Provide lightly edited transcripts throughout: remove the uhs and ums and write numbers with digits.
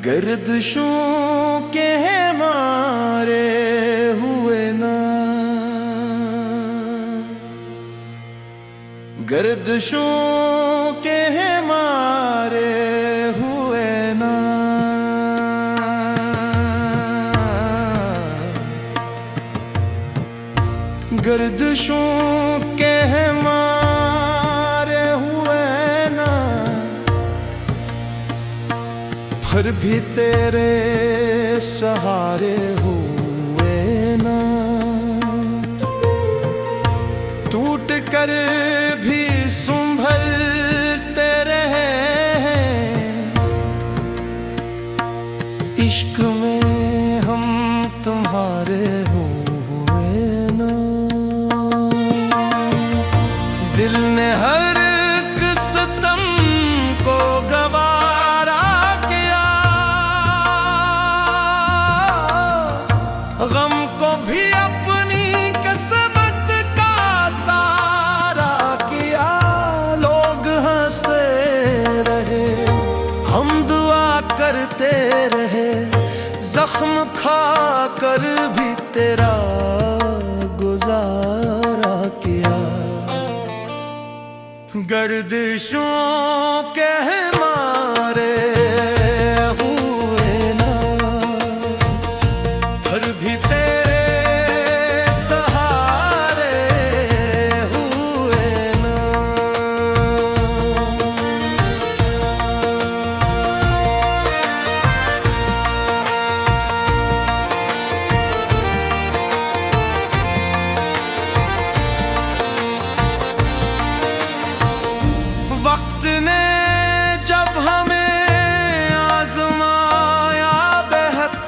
गर्दिशों के मारे हुए ना, गर्दिशों के मारे हुए ना, गर्दिशों के मारे हुए ना, फिर भी तेरे सहारे हुए ना, टूट कर भी संभलते रहे इश्क में हम तुम्हारे हुए ना। दिल ने हर सितम को गवारा किया, गम को भी अपनी किस्मत का तारा किया। लोग हंसते रहे, हम दुआ करते रहे, जख्म खा कर भी तेरा गुजारा किया। गर्दिशों के मारे हुए ना, फिर भी तेरे सहारे हुए ना। वक्त ने जब हमें आजमाया बेहद,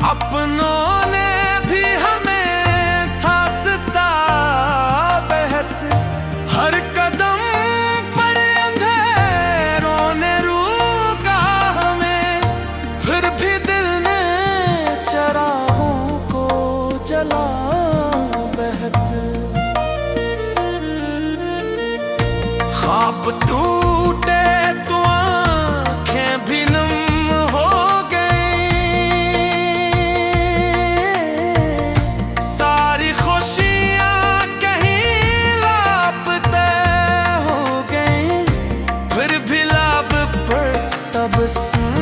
अपनों ने भी हमें था सिता बेहद। हर कदम पर अंधेरों ने रोका हमें, फिर भी दिल ने चराहों को जला बेहद। ख्वाब टूटे तो आँखें भी नम हो गई, सारी खुशियाँ कहीं लापते हो गई। फिर भी लब पर तबस्सुम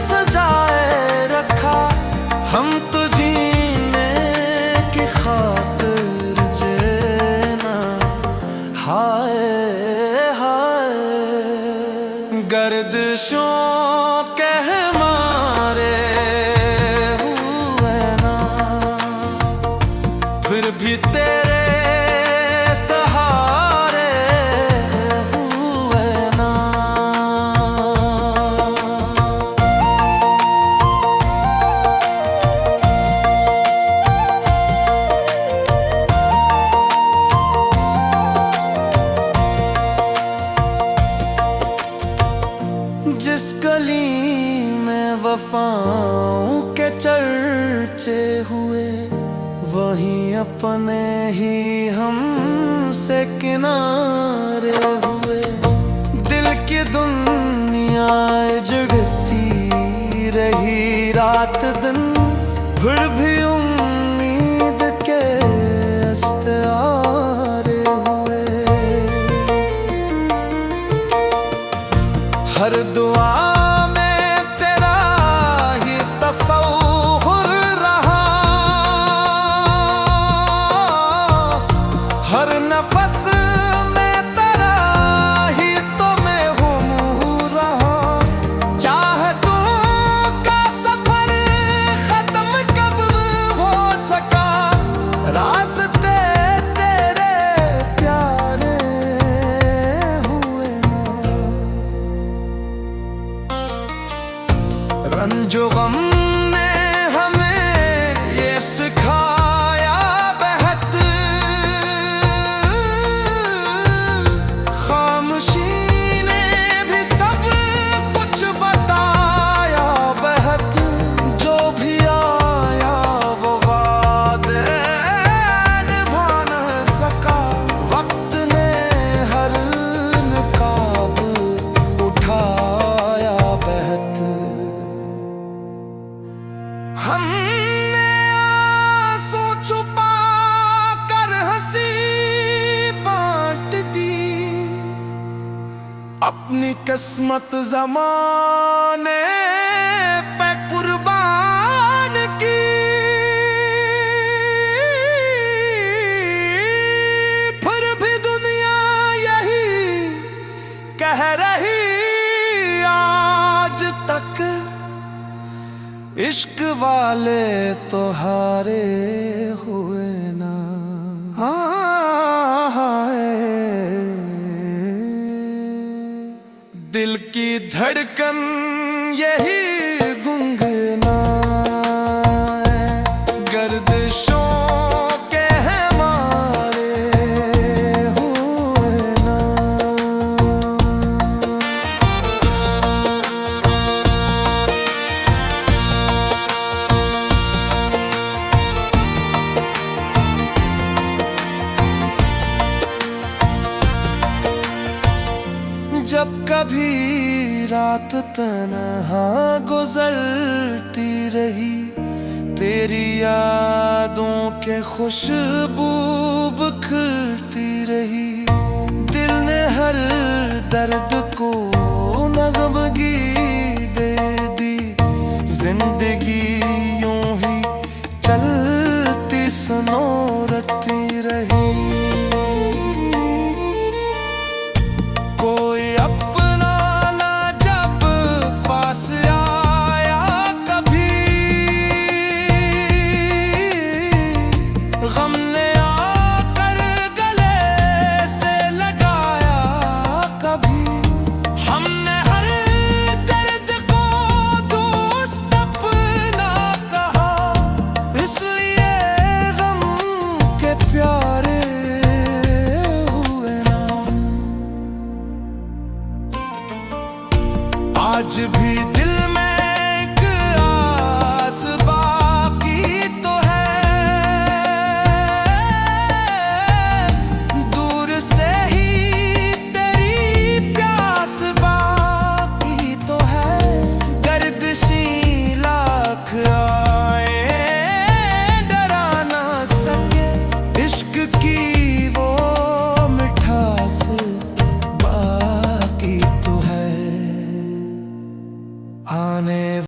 सजाए रखा, हम तो जीने की खातिर जीना। हाय गर्दिशों के मारे हुए ना, फिर भी तेरे सहारे हुए ना। जिस गली में वफाओं के चर्चे हुए, वहीं अपने ही हमसे किनारे हुए। दिल की दुनिया जुड़ती रही रात दिन, फिर भी उम्मीद के इस्तारे हुए। हर दुआ में तेरा ही तसव्वुर रहा, हर नफस में तेरा ही तो मैं हूँ रहा। चाहतों का सफर खत्म कब हो सका, रास्ते तेरे प्यारे हुए ना। रंजो गम ने हमें ये सिखाया बेहद, खामोशी ने भी सब कुछ बताया बेहद। जो भी आया किस्मत ज़माने पे कुर्बान की, फिर भी दुनिया यही कह रही आज तक, इश्क वाले तो हारे हुए ना। दिल की धड़कन यही गुनगुनाए, गर्दिशों के हैं मारे हुए ना। जब कभी रात तन्हा गुजरती रही, तेरी यादों के खुशबू बिखरती रही, दिल ने हर दर्द को नगमगी दे दी, जिंदगी